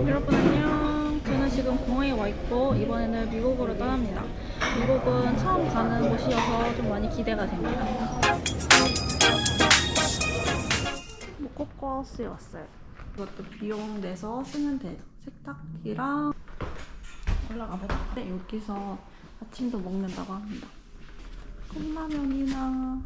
여러분 안녕. 저는 지금 공항에 와 있고 이번에는 미국으로 떠납니다. 미국은 처음 가는 곳이어서 좀 많이 기대가 됩니다. 코코하우스에 왔어요. 이것도 비용 내서 쓰면 돼요. 세탁기랑 올라가 보자. 네, 여기서 아침도 먹는다고 합니다. 컵라면이나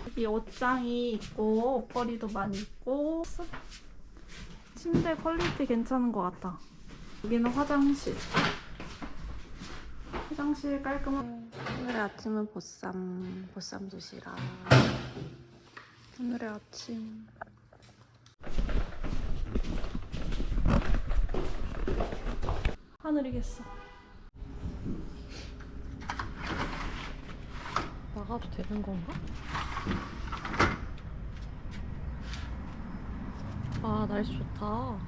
여기 옷장이 있고 옷걸이도 많이 있고 침대 퀄리티 괜찮은 것 같아. 여기는 화장실 깔끔한. 오늘의 아침은 보쌈 도시락. 오늘의 아침 하늘이겠어. 나가도 되는 건가? 아, 날씨 좋다.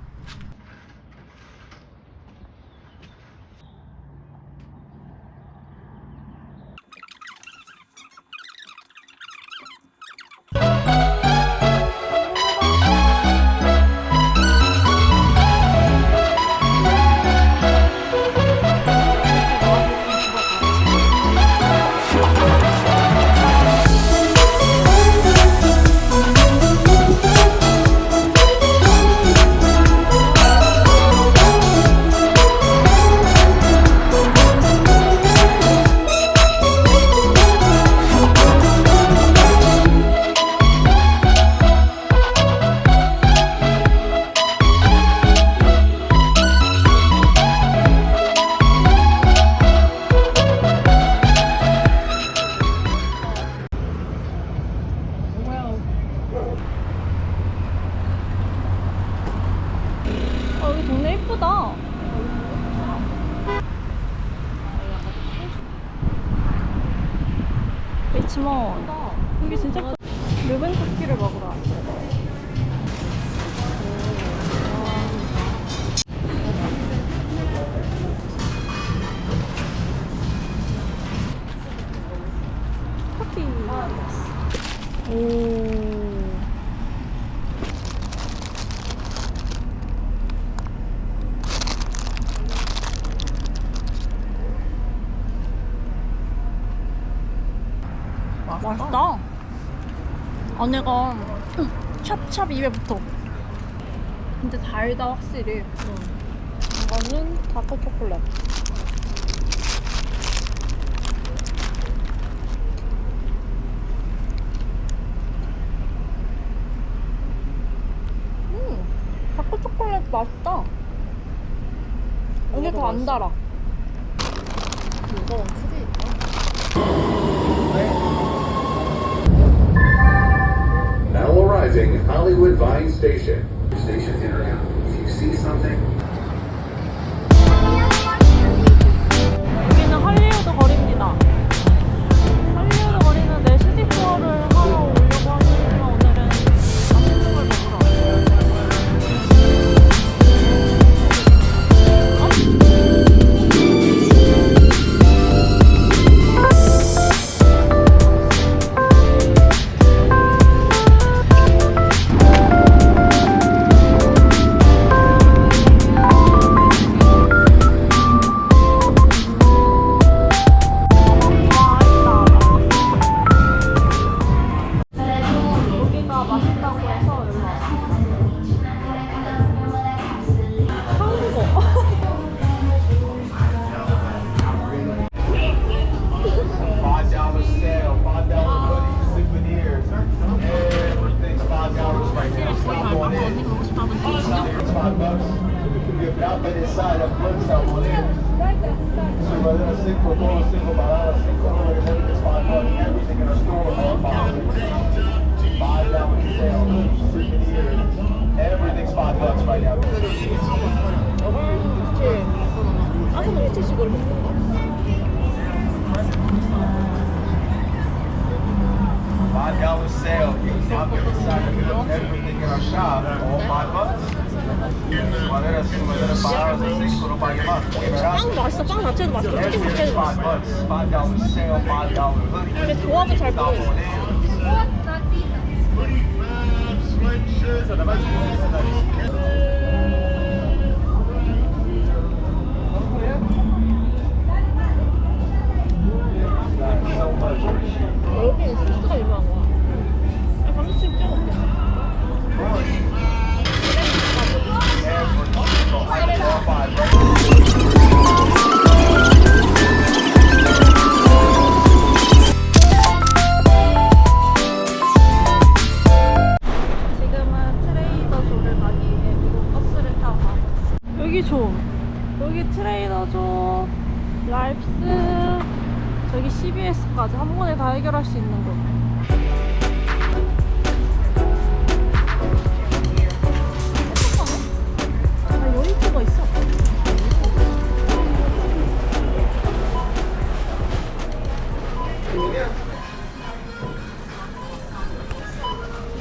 여기 동네 예쁘다. 리치몬드. 여기 진짜 예쁘다. 르벤 쿠키를 먹으러 왔어요. 커피. 오. 맛있다. 안에가 찹찹 입에 붙어. 근데 달다 확실히. 이거는 다크 초콜릿. 다크 초콜릿 맛있다. 이게 더 안 달아. 이거 크게 있다. Now arriving Hollywood Vine Station. Station area. If you see something. 여기는 할리우드 거리입니다. 할리우드 거리는 내 시티 투어를 하러 오려고 하지만 오늘은 맛있는 걸 먹으러 왔어요. 여기가 맛있다고 해서 여기 왔어요. 한국어. $5 sale, $5 hoodies, souvenirs. Everything's $5 right now. Stop on in. It's $5. We have an outlet inside of Flintstone on in. Cigarrera 5, todo 5, banana 5, everything's $5. Everything in our store is $5. $5 sale, souvenirs. Everything's $5 right now. 아스는 티식으로 먹는 거? $5 sale. Everything in our shop, all $5. Madera 빵 맛있어. 빵 자체도 맛있어. 치킨 자체도 맛있어. 근데 조합은 잘 모르겠어. 여기는 소스가 유명한 거야. 아, 감자칩 찍어 먹자. 지금은 트레이더조를 가기 위해 미국 버스를 타고 가고 있어요. 여기 좀. 여기 트레이더조, 랄프스, 저기 CVS까지 한 번에 다 해결할 수 있는 곳. 아, 요리코가 있어.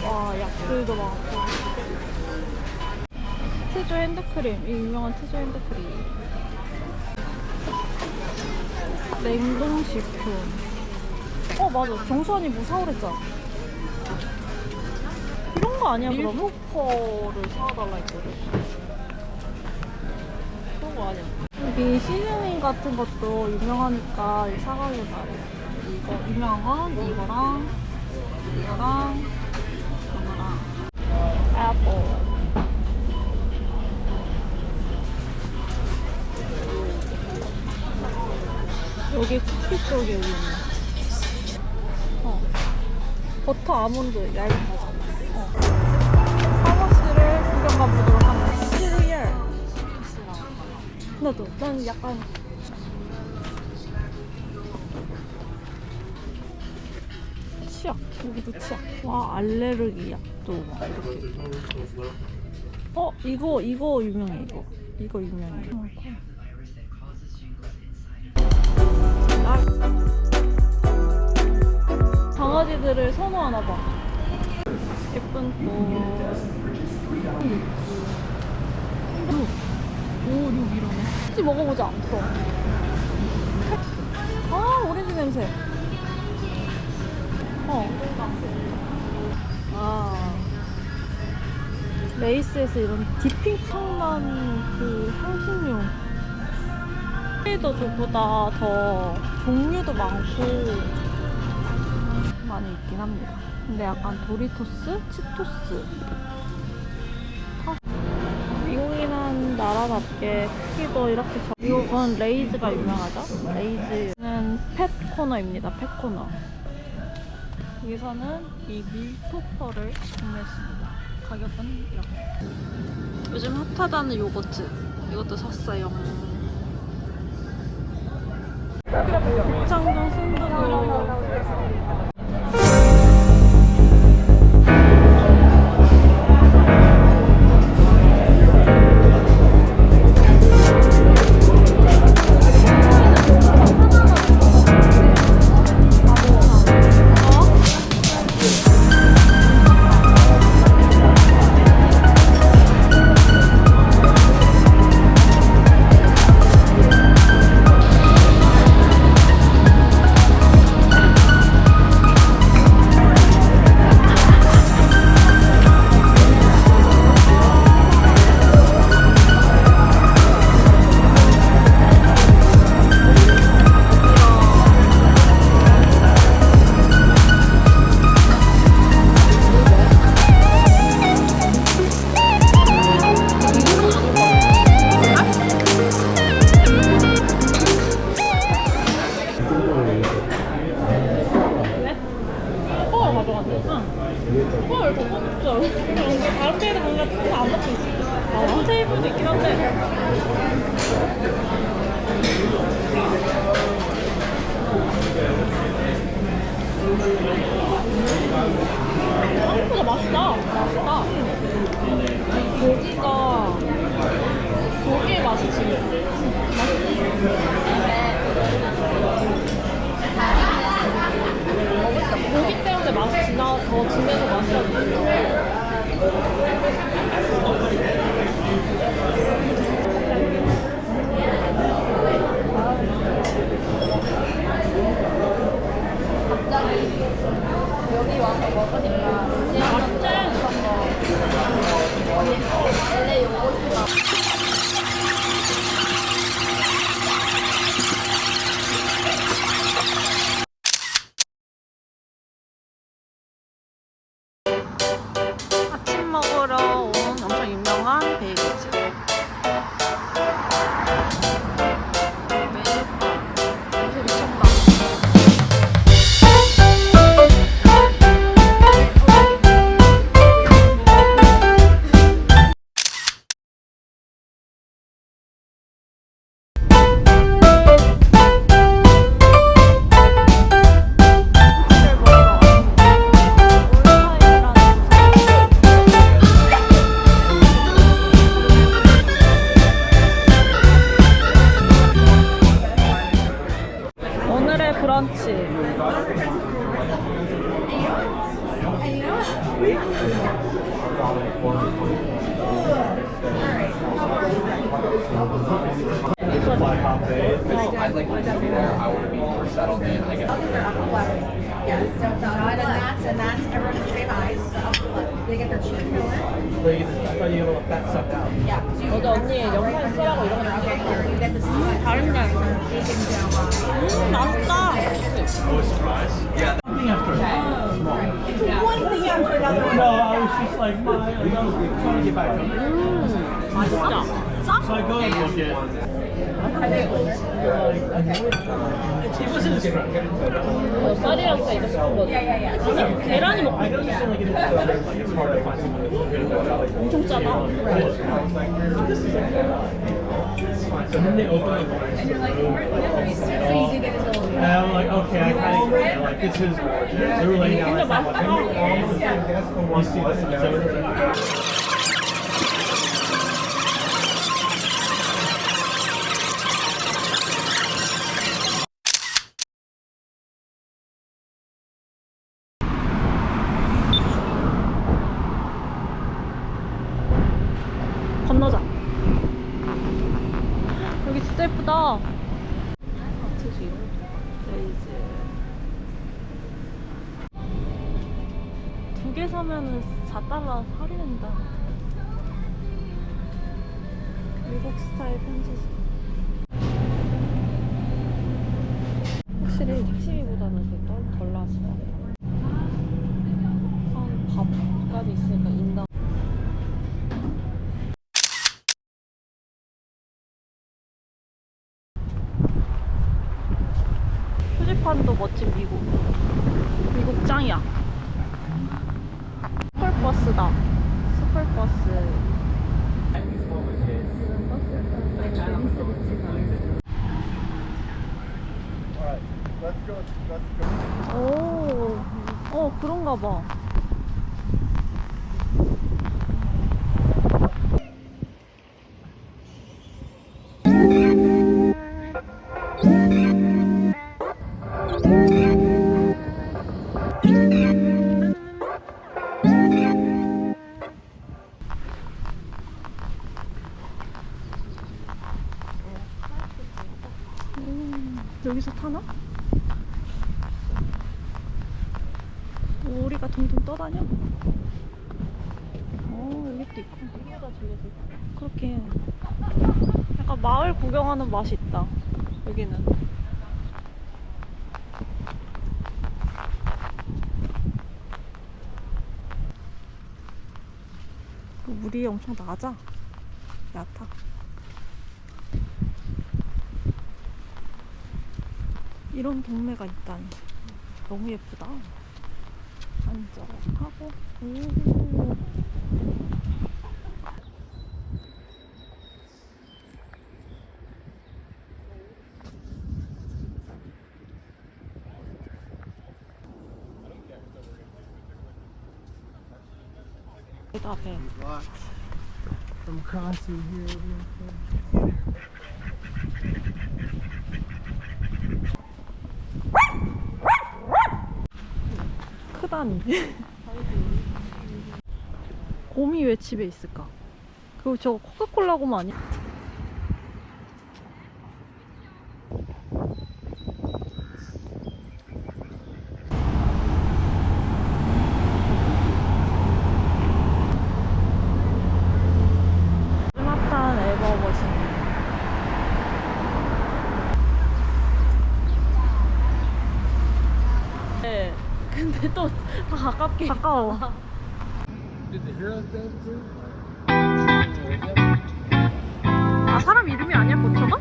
와, 약들도 많고. 트조 핸드크림, 이 유명한 트조 핸드크림. 냉동식품. 맞아. 정수환이 뭐 사오랬잖아. 이런 거 아니야, 그럼? 밀포퍼를 사와달라 했거든. 그런 거 아니야. 여기 시즈닝 같은 것도 유명하니까 사가길 바래. 이거 유명한 건 이거랑 이거랑 이거랑 애플. 여기 쿠키 쪽에 있네. 버터 아몬드 얇은 거잖아. 파머스를 구경 가보도록 합니다. 시리얼. 나도. 난 약간 치약. 여기도 치약. 와, 알레르기 약도 막 이렇게. 이거 유명해. 이거 유명해. 강아지들을 선호하나 봐. 예쁜 꽃. 오, 이거 이러네. 혹시 먹어보자. 아, 오렌지 냄새. 레이스에서 이런 디핑 창난 그 향신료. 트레이더조보다 더 종류도 많고 많이 있긴 합니다. 근데 약간 도리토스, 치토스. 미국이란 나라답게 크기도 이렇게 미국은 레이즈가 유명하죠. 레이즈는 펫 코너입니다. 펫 코너. 여기서는 이 밀토퍼를 구매했습니다. 가격은 이렇게. 요즘 핫하다는 요거트. 이것도 샀어요. 창동 순두부. 다른 데는 뭔가 안 먹고 있어. 한 테이블도 있긴 한데. 생각보다 맛있다. 고기의 맛이 지금. 고기 때문에 맛이 더 진해서 맛있어. And that's everyone has the same eyes. They get their cheek filler. 어제 언니 영상 쓰라고 이런 거 나왔어. You get this much. 다른 날. 맛있다. It's one thing after another. No, I was just like, I was trying to get back up. 맛있다. So I go and look at. It wasn't as fun. 쌀이랑 다 이거 시킨 거지. 그냥 계란이 먹고 I understand like it's hard to find someone that's 엄청 짜다. And then they open the blinds. And I'm like, okay, I kind of like this is. They were laying out. You see this? 건너자. 여기 진짜 예쁘다. 두 개 사면은 4달러 할인된다. 미국 스타일 편지지. 확실히 택시비보다는 덜 나았다. 밥까지 있으니까 인당. 표지판도 멋진 미국 짱이야. 스쿨버스다. 스쿨버스. 오, 그런가 봐. 여기서 타나? 오리가 둥둥 떠다녀? 여기 또 있고. 그렇게 약간 마을 구경하는 맛이 있다. 여기는. 물이 엄청 낮아. 얕아. 이런 동네가 있다니 너무 예쁘다. 안전하고. 오. 여기다 배. From crossing here. 크다니. 곰이 왜 집에 있을까? 그리고 저거 코카콜라 곰 아니야? 스마트한 에버머신. 네. 근데 또 다 가깝게. 가까워. 아, 사람 이름이 아니야, 고쳐가?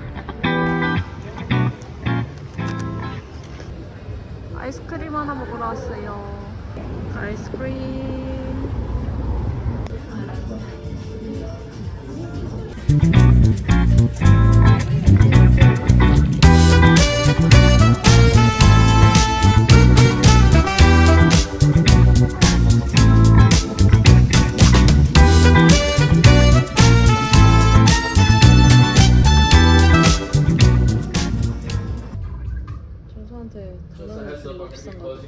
아이스크림 하나 먹으러 왔어요. 아이스크림. 정수한테 장난을 있었나 봐.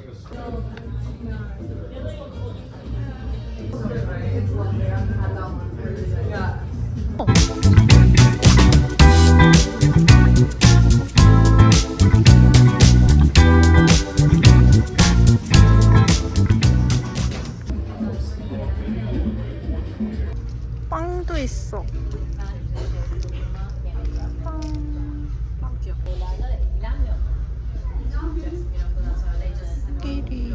빵도 있어. 끼리.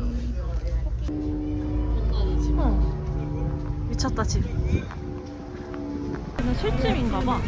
미쳤다 집. 이건 술집인가 봐.